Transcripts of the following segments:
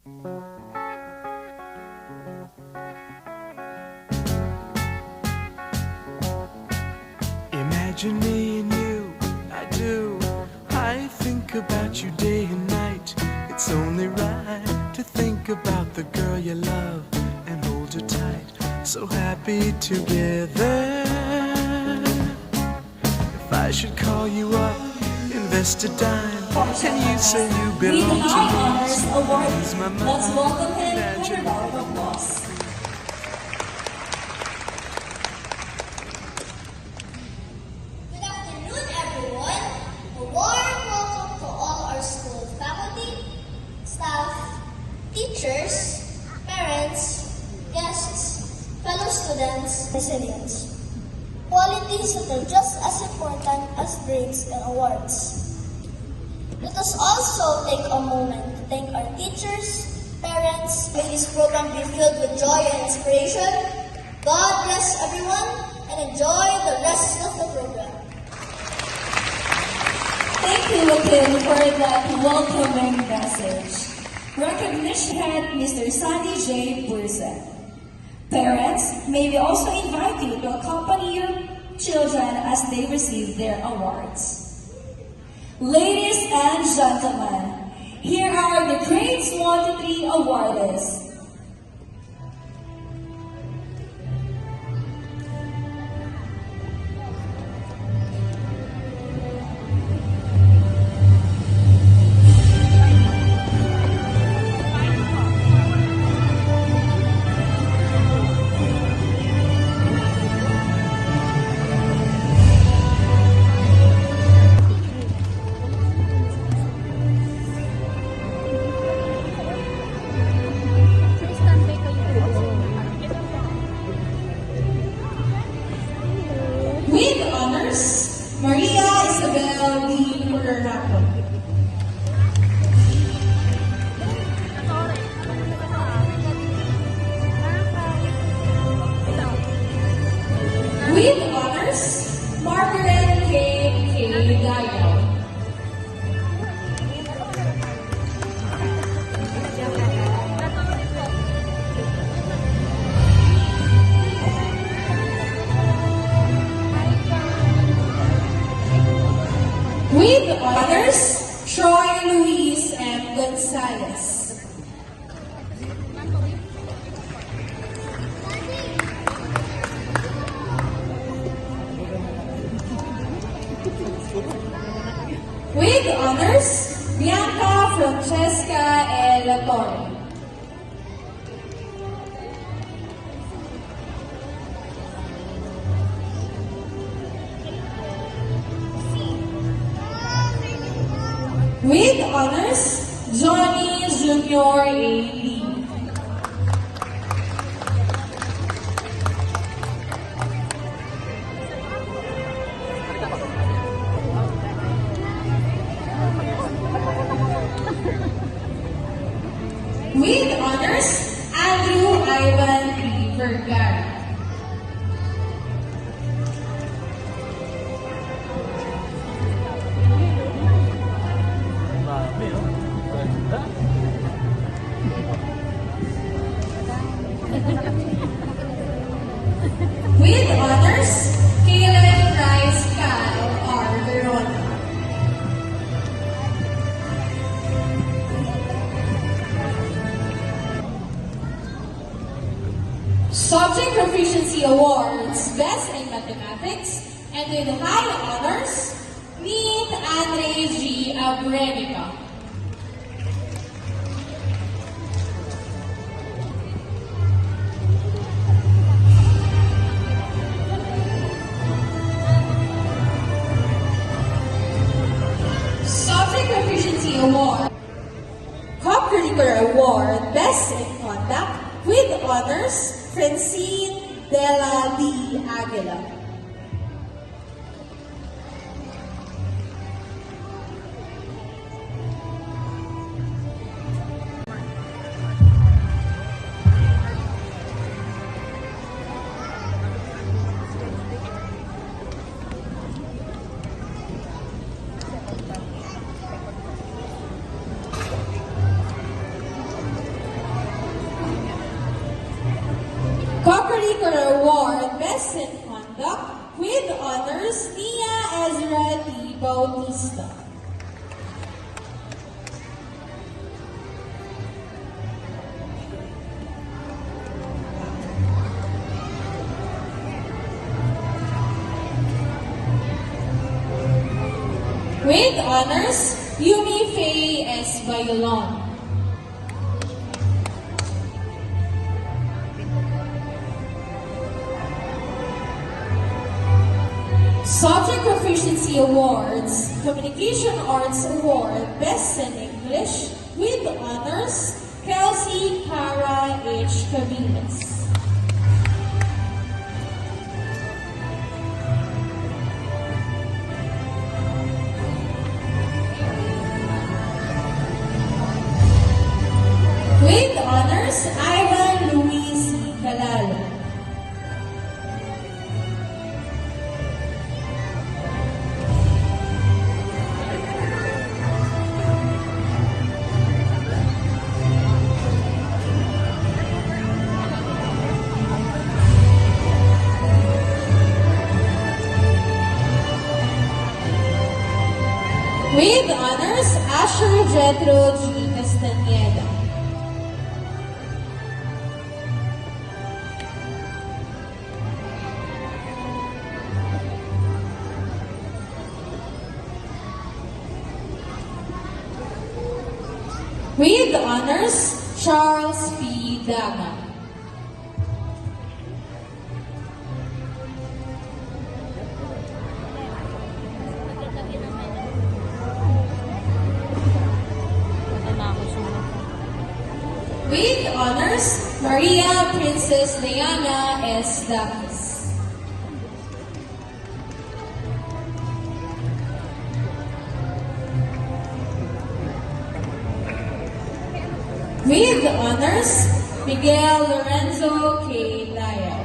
Imagine me and you, I do. I think about you day and night. It's only right to think about the girl you love and hold her tight. So happy together. If I should call you up, invest a dime, and you say you belong to me. Honors Award. Ease my mind. Let's welcome him Imagine with a round of applause. Good afternoon, everyone. A warm welcome to all our school faculty, staff, teachers, parents, guests, fellow students, residents. Qualities that are just as important as grades and awards. Let us also take a moment to thank our teachers, parents. May this program be filled with joy and inspiration. God bless everyone and enjoy the rest of the program. Thank you, Latin, for that welcoming message. Recognition head, Mr. Sandy J. Bursa. Parents, may we also invite you to accompany your children as they receive their awards. Ladies and gentlemen, here are the grades 1 to 3 awardees. With honors, Maria Isabel D. Uranaco. With honors, Margaret K. Gayo. With honors, Troy Luis M. Gonzalez. With honors, Bianca Francesca L. Torre. With honors, Johnny Junior A. Lee. With honors, Andrew Ivan P. Vergara. With honors, Caleb Rice Cal R. Verona. Subject Proficiency Awards, Best in Mathematics, and with high honors, meet Andre G. Abrenica. Subject Proficiency Award, Co-Curricular Award, Best in Conduct, with honors, Francine Della D. Aguila. Extracurricular Award, Best in Conduct, with honors, Nia Ezra T. Bautista. With honors, Yumi Faye S. Bayolon. Subject Proficiency Awards, Communication Arts Award, Best in English, with honors, Kelsey Cara H. Cabiles. With honors, Ivan Luis C. Calalo. With honors, Asher Jethro G. Castaneda. With honors, Charles P. Daga. With honors, Maria Princess Diana S. Davis. With honors, Miguel Lorenzo K. Laya.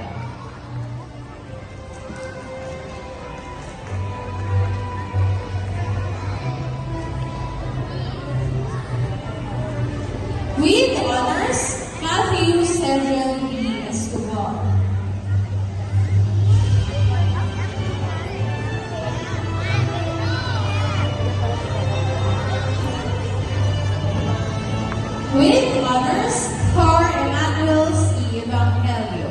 With honors, Matthew Cedric B. Escobar. With honors, Car Emmanuel C. Evangelio.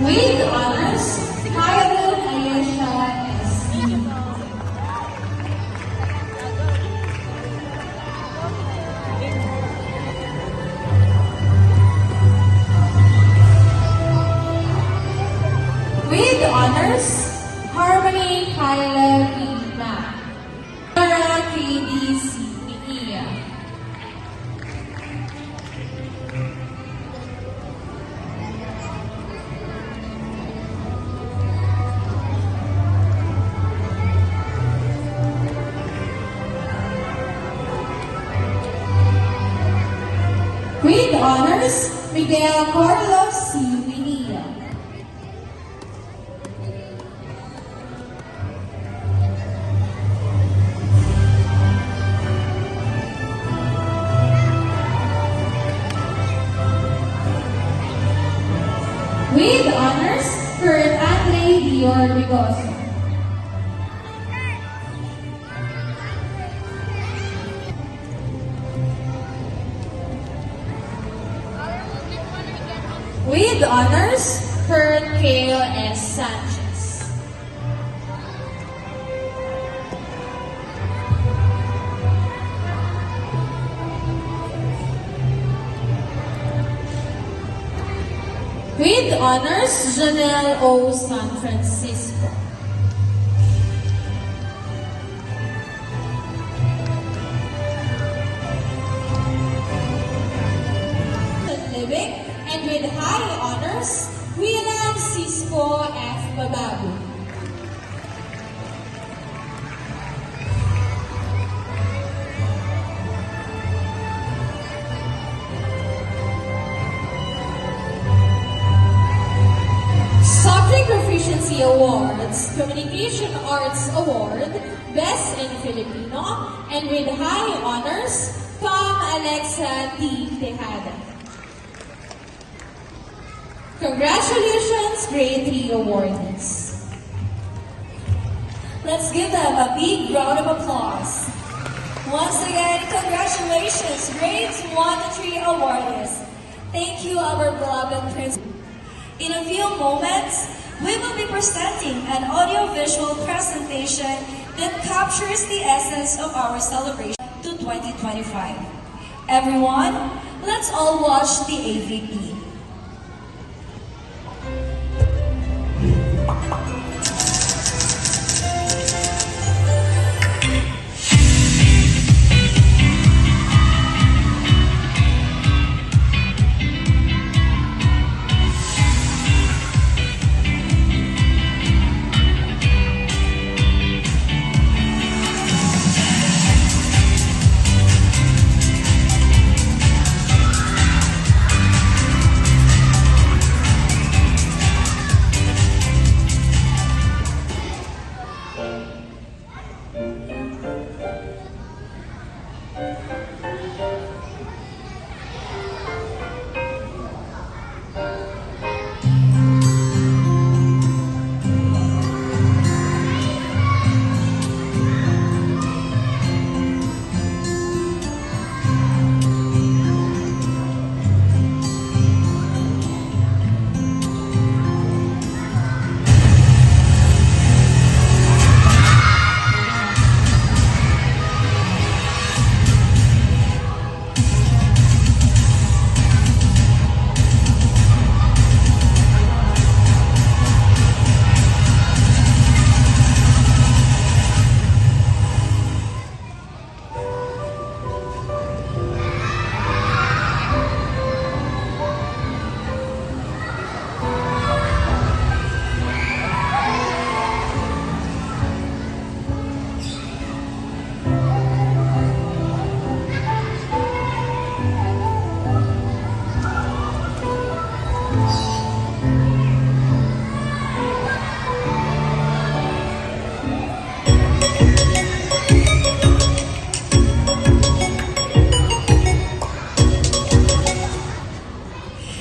With honors, Hyrule Ayesha S. With honors, Harmony Kyla B. Mac. Sarah KDC Mia. With honors, Miguel Carlos C. Vinilla. With honors, Kurt Andre Dior Rigoso. With honors, Kurt Kale S. Sanchez. With honors, Janelle O. San Francisco. Living, and with high honors, William Cisco F. Bababu. Subject Proficiency Awards, Communication Arts Award, Best in Filipino, and with high honors, Tom Alexa T. Tejada. Congratulations, Grade 3 awardees. Let's give them a big round of applause. Once again, congratulations, grades 1 to 3 awardees. Thank you, our beloved principal. In a few moments, we will be presenting an audiovisual presentation that captures the essence of our celebration to 2025. Everyone, let's all watch the AVP.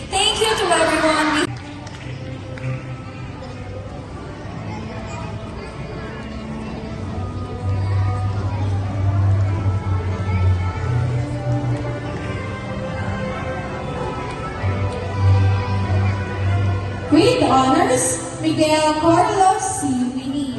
Thank you to everyone. With honors, Miguel Carlos C. Winnie.